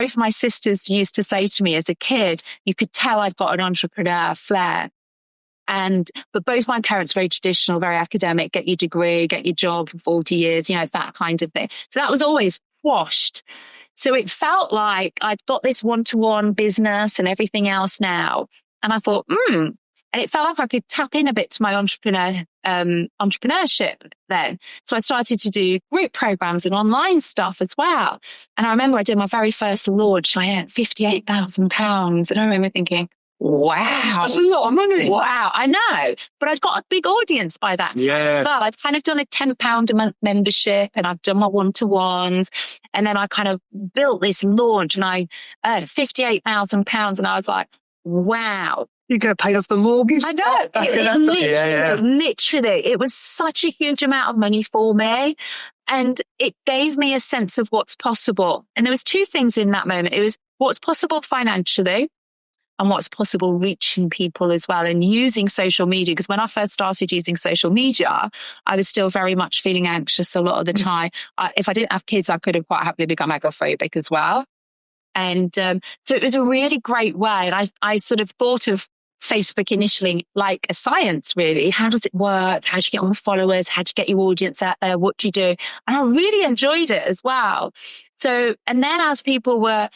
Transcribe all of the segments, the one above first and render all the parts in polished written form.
both my sisters used to say to me as a kid, you could tell I'd got an entrepreneur flair. But both my parents, very traditional, very academic, get your degree, get your job for 40 years, that kind of thing. So that was always quashed. So it felt like I'd got this one-to-one business and everything else now. And I thought, and it felt like I could tap in a bit to my entrepreneurship then. So I started to do group programs and online stuff as well. And I remember I did my very first launch and I earned £58,000. And I remember thinking, wow. That's a lot of money. Wow, I know. But I'd got a big audience by that time as well. I've kind of done a £10 a month membership and I've done my one-to-ones. And then I kind of built this launch and I earned £58,000. And I was like, wow. You're going to pay off the mortgage? I know. Literally, it was such a huge amount of money for me. And it gave me a sense of what's possible. And there was two things in that moment. It was what's possible financially, and what's possible reaching people as well and using social media. Because when I first started using social media, I was still very much feeling anxious a lot of the time. If I didn't have kids, I could have quite happily become agoraphobic as well. And so it was a really great way. And I sort of thought of Facebook initially like a science, really. How does it work? How do you get more followers? How do you get your audience out there? What do you do? And I really enjoyed it as well. So, and then as people were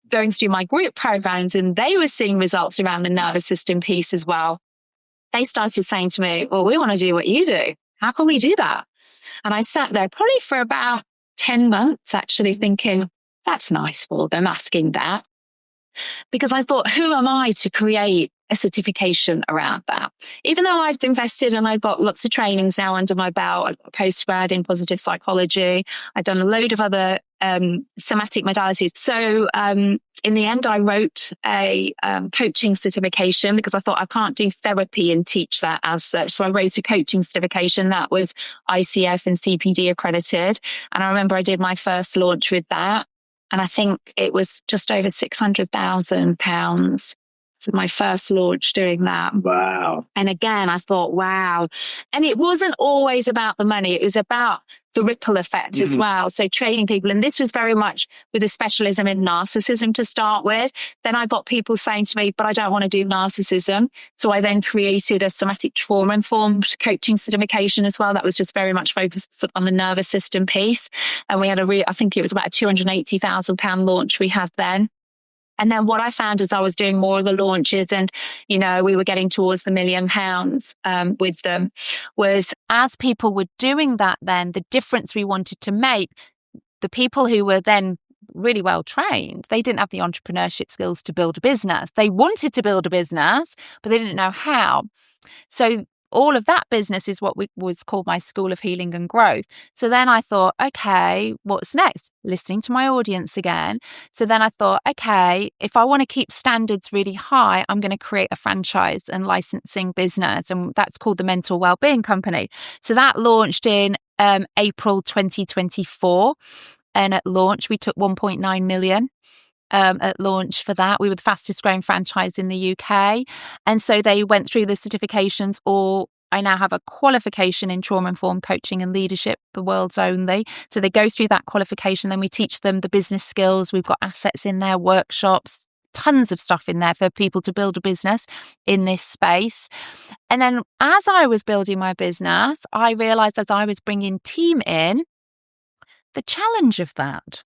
going through my group programs and they were seeing results around the nervous system piece as well, they started saying to me, well, we want to do what you do. How can we do that? And I sat there probably for about 10 months actually thinking, that's nice for them asking that. Because I thought, who am I to create a certification around that? Even though I'd invested and I'd got lots of trainings now under my belt, I've got a postgrad in positive psychology, I'd done a load of other somatic modalities. So in the end, I wrote a coaching certification because I thought I can't do therapy and teach that as such. So I wrote a coaching certification that was ICF and CPD accredited. And I remember I did my first launch with that. And I think it was just over £600,000 for my first launch doing that. Wow. And again, I thought, wow. And it wasn't always about the money. It was about the ripple effect as well. So training people. And this was very much with a specialism in narcissism to start with. Then I got people saying to me, but I don't want to do narcissism. So I then created a somatic trauma informed coaching certification as well. That was just very much focused on the nervous system piece. And we had I think it was about a £280,000 launch we had then. And then what I found as I was doing more of the launches and, we were getting towards the £1 million with them was as people were doing that, then the difference we wanted to make, the people who were then really well trained, they didn't have the entrepreneurship skills to build a business. They wanted to build a business, but they didn't know how. So all of that business is what was called my School of Healing and Growth. So then I thought, okay, what's next? Listening to my audience again. So then I thought, okay, if I want to keep standards really high, I'm going to create a franchise and licensing business. And that's called the Mental Wellbeing Company. So that launched in April 2024. And at launch, we took 1.9 million. At launch for that. We were the fastest growing franchise in the UK. And so they went through the certifications, or I now have a qualification in trauma-informed coaching and leadership, the world's only. So they go through that qualification, then we teach them the business skills. We've got assets in there, workshops, tons of stuff in there for people to build a business in this space. And then as I was building my business, I realized as I was bringing team in, the challenge of that.